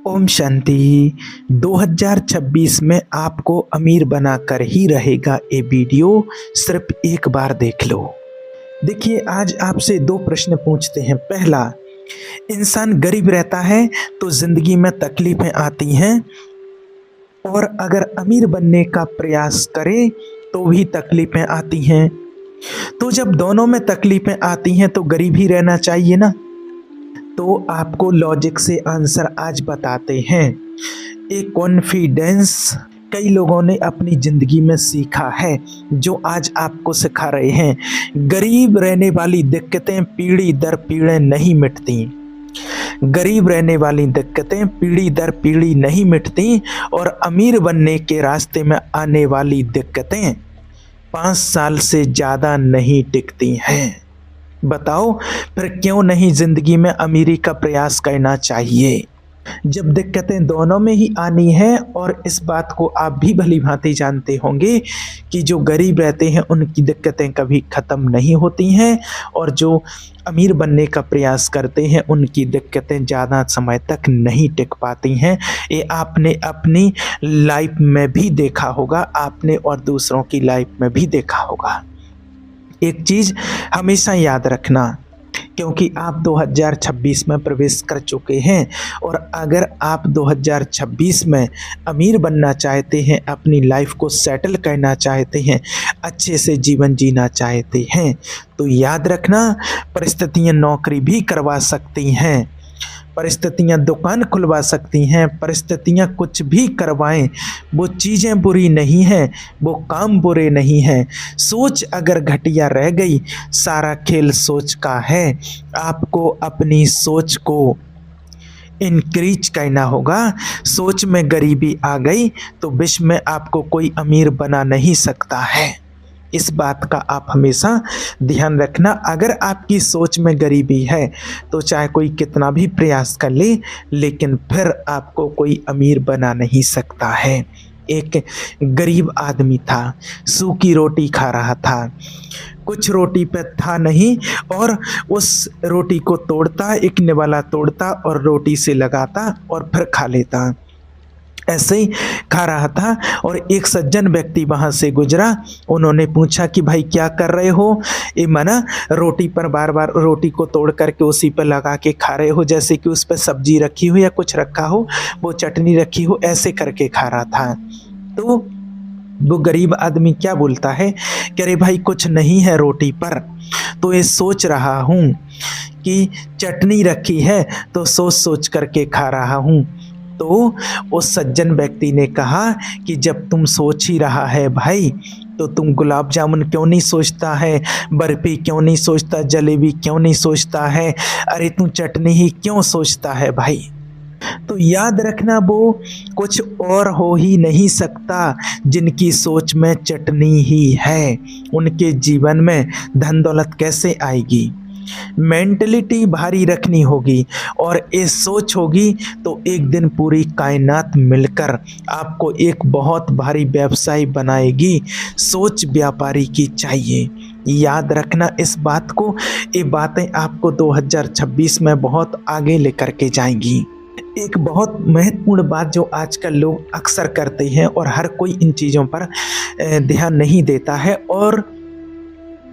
ओम शांति। 2026 में आपको अमीर बनाकर ही रहेगा ये वीडियो, सिर्फ एक बार देख लो। देखिए, आज आपसे दो प्रश्न पूछते हैं। पहला, इंसान गरीब रहता है तो जिंदगी में तकलीफें आती हैं, और अगर अमीर बनने का प्रयास करे तो भी तकलीफें आती हैं। तो जब दोनों में तकलीफें आती हैं तो गरीब ही रहना चाहिए ना। तो आपको लॉजिक से आंसर आज बताते हैं। एक कॉन्फिडेंस कई लोगों ने अपनी जिंदगी में सीखा है, जो आज आपको सिखा रहे हैं। गरीब रहने वाली दिक्कतें पीढ़ी दर पीढ़ी नहीं मिटती। गरीब रहने वाली दिक्कतें पीढ़ी दर पीढ़ी नहीं मिटती, और अमीर बनने के रास्ते में आने वाली दिक्कतें 5 साल से ज़्यादा नहीं टिकती हैं। बताओ, फिर क्यों नहीं जिंदगी में अमीरी का प्रयास करना चाहिए, जब दिक्कतें दोनों में ही आनी है। और इस बात को आप भी भली भांति जानते होंगे कि जो गरीब रहते हैं उनकी दिक्कतें कभी ख़त्म नहीं होती हैं, और जो अमीर बनने का प्रयास करते हैं उनकी दिक्कतें ज़्यादा समय तक नहीं टिक पाती हैं। ये आपने अपनी लाइफ में भी देखा होगा, आपने और दूसरों की लाइफ में भी देखा होगा। एक चीज़ हमेशा याद रखना, क्योंकि आप 2026 में प्रवेश कर चुके हैं, और अगर आप 2026 में अमीर बनना चाहते हैं, अपनी लाइफ को सेटल करना चाहते हैं, अच्छे से जीवन जीना चाहते हैं, तो याद रखना, परिस्थितियां नौकरी भी करवा सकती हैं, परिस्थितियां दुकान खुलवा सकती हैं, परिस्थितियां कुछ भी करवाएं, वो चीज़ें बुरी नहीं हैं, वो काम बुरे नहीं हैं। सोच अगर घटिया रह गई, सारा खेल सोच का है। आपको अपनी सोच को इंक्रीज करना होगा। सोच में गरीबी आ गई तो विश्व में आपको कोई अमीर बना नहीं सकता है। इस बात का आप हमेशा ध्यान रखना। अगर आपकी सोच में गरीबी है तो चाहे कोई कितना भी प्रयास कर ले, लेकिन फिर आपको कोई अमीर बना नहीं सकता है। एक गरीब आदमी था, सूखी रोटी खा रहा था, कुछ रोटी पे था नहीं, और उस रोटी को तोड़ता, एक निवाला तोड़ता और रोटी से लगाता और फिर खा लेता। ऐसे ही खा रहा था, और एक सज्जन व्यक्ति वहाँ से गुजरा। उन्होंने पूछा कि भाई क्या कर रहे हो? ये मना रोटी पर बार बार रोटी को तोड़ करके उसी पर लगा के खा रहे हो, जैसे कि उस पर सब्जी रखी हो या कुछ रखा हो, वो चटनी रखी हो, ऐसे करके खा रहा था। तो वो गरीब आदमी क्या बोलता है कि अरे भाई कुछ नहीं है रोटी पर, तो ये सोच रहा हूँ कि चटनी रखी है तो सोच सोच करके खा रहा हूँ। तो उस सज्जन व्यक्ति ने कहा कि जब तुम सोच ही रहा है भाई, तो तुम गुलाब जामुन क्यों नहीं सोचता है, बर्फी क्यों नहीं सोचता, जलेबी क्यों नहीं सोचता है, अरे तू चटनी ही क्यों सोचता है भाई? तो याद रखना, वो कुछ और हो ही नहीं सकता जिनकी सोच में चटनी ही है। उनके जीवन में धन दौलत कैसे आएगी? मेंटलिटी भारी रखनी होगी, और ये सोच होगी तो एक दिन पूरी कायनात मिलकर आपको एक बहुत भारी व्यवसाय बनाएगी। सोच व्यापारी की चाहिए। याद रखना इस बात को। ये बातें आपको 2026 में बहुत आगे लेकर के जाएंगी। एक बहुत महत्वपूर्ण बात जो आजकल लोग अक्सर करते हैं, और हर कोई इन चीज़ों पर ध्यान नहीं देता है, और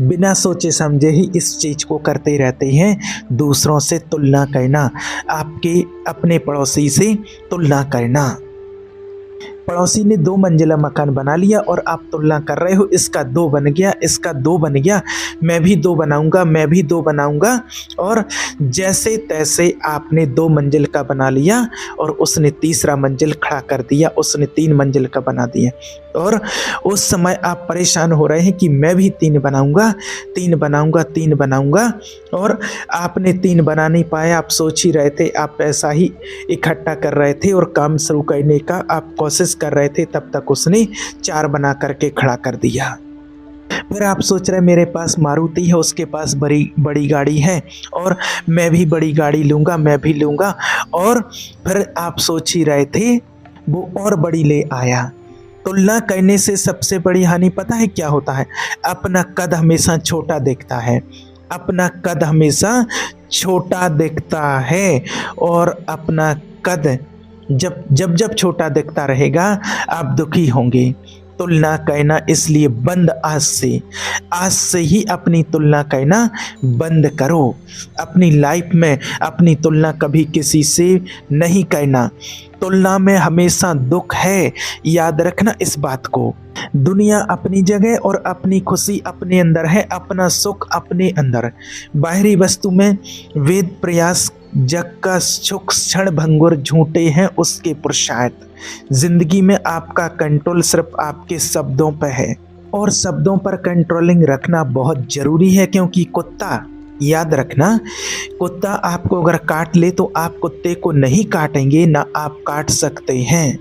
बिना सोचे समझे ही इस चीज़ को करते रहते हैं। दूसरों से तुलना करना, आपके अपने पड़ोसी से तुलना करना। पड़ोसी ने 2 मंजिला मकान बना लिया और आप तुलना कर रहे हो, इसका 2 बन गया, इसका 2 बन गया, मैं भी 2 बनाऊंगा, मैं भी 2 बनाऊंगा। और जैसे तैसे आपने 2 मंजिल का बना लिया, और उसने तीसरा मंजिल खड़ा कर दिया, उसने 3 मंजिल का बना दिया, और उस समय आप परेशान हो रहे हैं कि मैं भी 3 बनाऊंगा, 3 बनाऊंगा, 3 बनाऊंगा। और आपने 3 बना नहीं पाया, आप सोच ही रहे थे, आप पैसा ही इकट्ठा कर रहे थे और काम शुरू करने का आप कोशिश कर रहे थे, तब तक उसने 4 बना करके खड़ा कर दिया। फिर आप सोच रहे मेरे पास मारुति है, उसके पास बड़ी गाड़ी है, और मैं भी बड़ी गाड़ी लूँगा, मैं भी लूँगा। और फिर आप सोच ही रहे थे, वो और बड़ी ले आया। तुलना करने से सबसे बड़ी हानि पता है क्या होता है? अपना कद हमेशा छोटा दिखता है, अपना कद हमेशा छोटा दिखता है, और अपना कद जब जब जब छोटा दिखता रहेगा आप दुखी होंगे। तुलना कहना इसलिए बंद आज से ही अपनी तुलना कहना बंद करो। अपनी लाइफ में अपनी तुलना कभी किसी से नहीं कहना। तुलना में हमेशा दुख है, याद रखना इस बात को। दुनिया अपनी जगह और अपनी खुशी अपने अंदर है, अपना सुख अपने अंदर। बाहरी वस्तु में वेद प्रयास जग का सुख क्षण भंगुर झूठे हैं उसके पुरुषार्थ। जिंदगी में आपका कंट्रोल सिर्फ आपके शब्दों पर है और शब्दों पर कंट्रोलिंग रखना बहुत जरूरी है, क्योंकि कुत्ता, याद रखना, कुत्ता आपको अगर काट ले तो आप कुत्ते को नहीं काटेंगे, ना आप काट सकते हैं।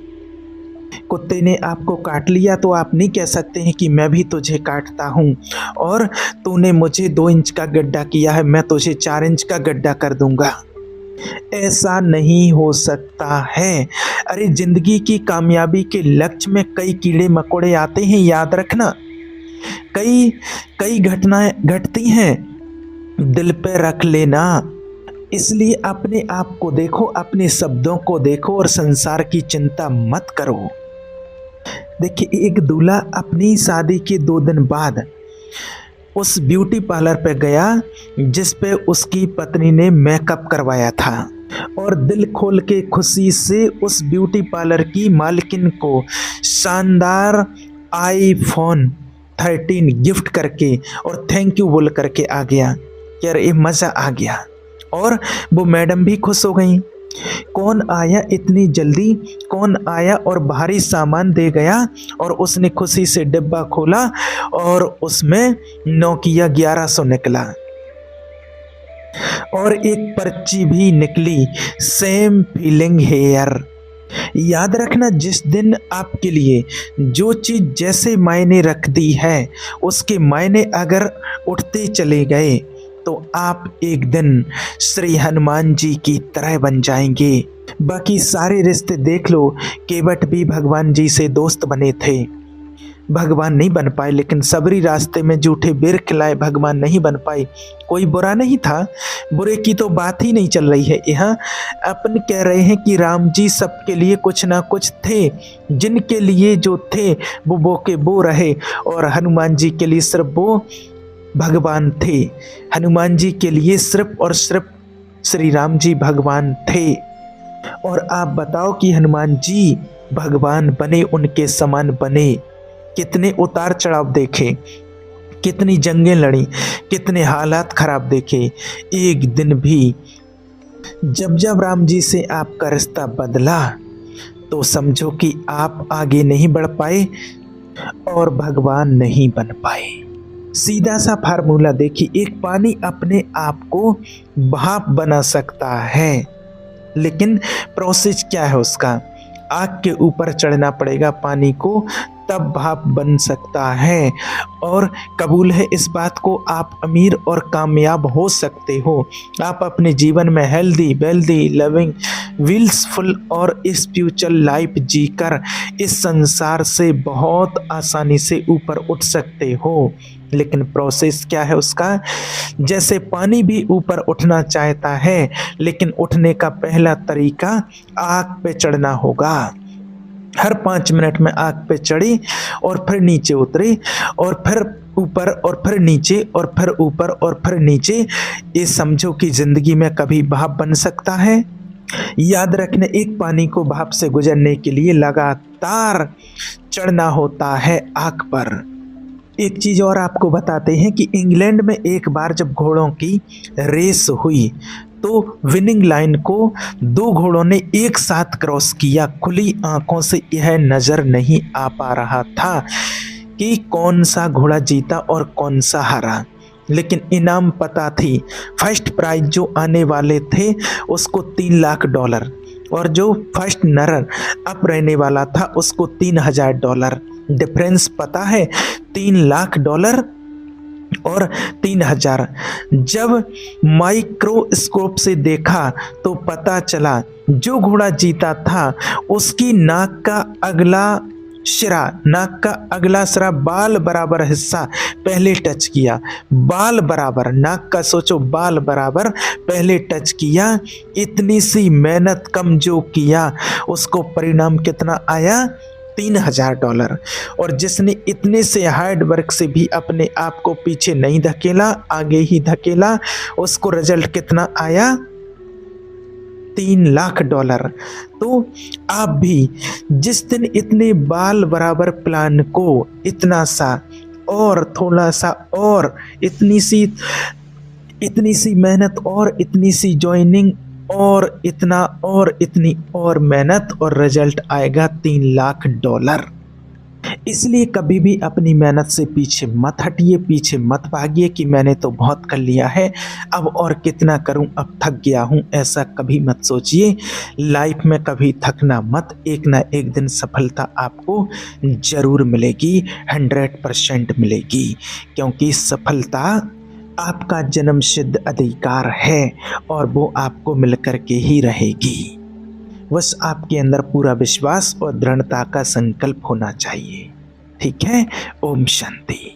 कुत्ते ने आपको काट लिया तो आप नहीं कह सकते हैं कि मैं भी तुझे काटता हूँ और तूने मुझे 2 इंच का गड्ढा किया है, मैं तुझे 4 इंच का गड्ढा कर दूंगा। ऐसा नहीं हो सकता है। अरे जिंदगी की कामयाबी के लक्ष्य में कई कीड़े मकोड़े आते हैं, याद रखना। कई घटनाएं घटती हैं, दिल पे रख लेना। इसलिए अपने आप को देखो, अपने शब्दों को देखो और संसार की चिंता मत करो। देखिए, एक दूल्हा अपनी शादी के 2 दिन बाद उस ब्यूटी पार्लर पे गया जिस पे उसकी पत्नी ने मेकअप करवाया था और दिल खोल के खुशी से उस ब्यूटी पार्लर की मालकिन को शानदार आईफोन 13 गिफ्ट करके और थैंक यू बोल करके आ गया। यार ये मज़ा आ गया और वो मैडम भी खुश हो गई। कौन आया इतनी जल्दी, कौन आया और भारी सामान दे गया, और उसने खुशी से डिब्बा खोला और उसमें नोकिया 1100 निकला और एक पर्ची भी निकली, सेम फीलिंग हेयर। याद रखना, जिस दिन आपके लिए जो चीज़ जैसे मायने रखती है उसके मायने अगर उठते चले गए तो आप एक दिन श्री हनुमान जी की तरह बन जाएंगे। बाकी सारे रिश्ते देख लो, केवट भी भगवान जी से दोस्त बने थे, भगवान नहीं बन पाए, लेकिन सबरी रास्ते में जूठे बेर खिलाए, भगवान नहीं बन पाए। कोई बुरा नहीं था, बुरे की तो बात ही नहीं चल रही है। यहाँ अपन कह रहे हैं कि राम जी सबके लिए कुछ ना कुछ थे, जिनके लिए जो थे वो के वो रहे, और हनुमान जी के लिए सिर्फ वो भगवान थे। हनुमान जी के लिए सिर्फ और सिर्फ श्री राम जी भगवान थे। और आप बताओ कि हनुमान जी भगवान बने, उनके समान बने, कितने उतार चढ़ाव देखे, कितनी जंगें लड़ी, कितने हालात खराब देखे। एक दिन भी जब राम जी से आपका रिश्ता बदला तो समझो कि आप आगे नहीं बढ़ पाए और भगवान नहीं बन पाए। सीधा सा फार्मूला देखिए, एक पानी अपने आप को भाप बना सकता है, लेकिन प्रोसेस क्या है उसका? आग के ऊपर चढ़ना पड़ेगा पानी को, तब भाप बन सकता है। और कबूल है इस बात को, आप अमीर और कामयाब हो सकते हो। आप अपने जीवन में हेल्दी वेल्दी लविंग विल्सफुल और स्पिरिचुअल लाइफ जीकर इस संसार से बहुत आसानी से ऊपर उठ सकते हो। लेकिन प्रोसेस क्या है उसका? जैसे पानी भी ऊपर उठना चाहता है, लेकिन उठने का पहला तरीका आग पे चढ़ना होगा। हर 5 मिनट में आग पे चढ़ी और फिर नीचे उतरी और फिर ऊपर और फिर नीचे और फिर ऊपर और फिर नीचे। ये समझो कि जिंदगी में कभी भाप बन सकता है? याद रखने, एक पानी को भाप से गुजरने के लिए लगातार चढ़ना होता है आग पर। एक चीज़ और आपको बताते हैं कि इंग्लैंड में एक बार जब घोड़ों की रेस हुई तो विनिंग लाइन को 2 घोड़ों ने एक साथ क्रॉस किया। खुली आंखों से यह नज़र नहीं आ पा रहा था कि कौन सा घोड़ा जीता और कौन सा हारा, लेकिन इनाम पता थी। फर्स्ट प्राइज जो आने वाले थे उसको $3 लाख और जो फर्स्ट नरर अप रहने वाला था उसको $3000। डिफरेंस पता है? $3 लाख और 3000। जब माइक्रोस्कोप से देखा तो पता चला जो घोड़ा जीता था उसकी नाक का अगला सिरा, नाक का अगला सिरा बाल बराबर हिस्सा पहले टच किया, बाल बराबर, नाक का सोचो बाल बराबर पहले टच किया, इतनी सी मेहनत कम जो किया उसको परिणाम कितना आया, $3000। और जिसने इतने से हार्ड वर्क से भी अपने आप को पीछे नहीं धकेला, आगे ही धकेला, उसको रिजल्ट कितना आया, $3 लाख। तो आप भी जिस दिन इतने बाल बराबर प्लान को इतना सा और थोड़ा सा और इतनी सी मेहनत और इतनी सी ज्वाइनिंग और इतना और इतनी और मेहनत और रिजल्ट आएगा $3 लाख। इसलिए कभी भी अपनी मेहनत से पीछे मत हटिए, पीछे मत भागिए कि मैंने तो बहुत कर लिया है, अब और कितना करूं, अब थक गया हूं, ऐसा कभी मत सोचिए। लाइफ में कभी थकना मत, एक ना एक दिन सफलता आपको जरूर मिलेगी, 100% मिलेगी, क्योंकि सफलता आपका जन्मसिद्ध अधिकार है और वो आपको मिलकर के ही रहेगी। बस आपके अंदर पूरा विश्वास और दृढ़ता का संकल्प होना चाहिए। ठीक है। ओम शांति।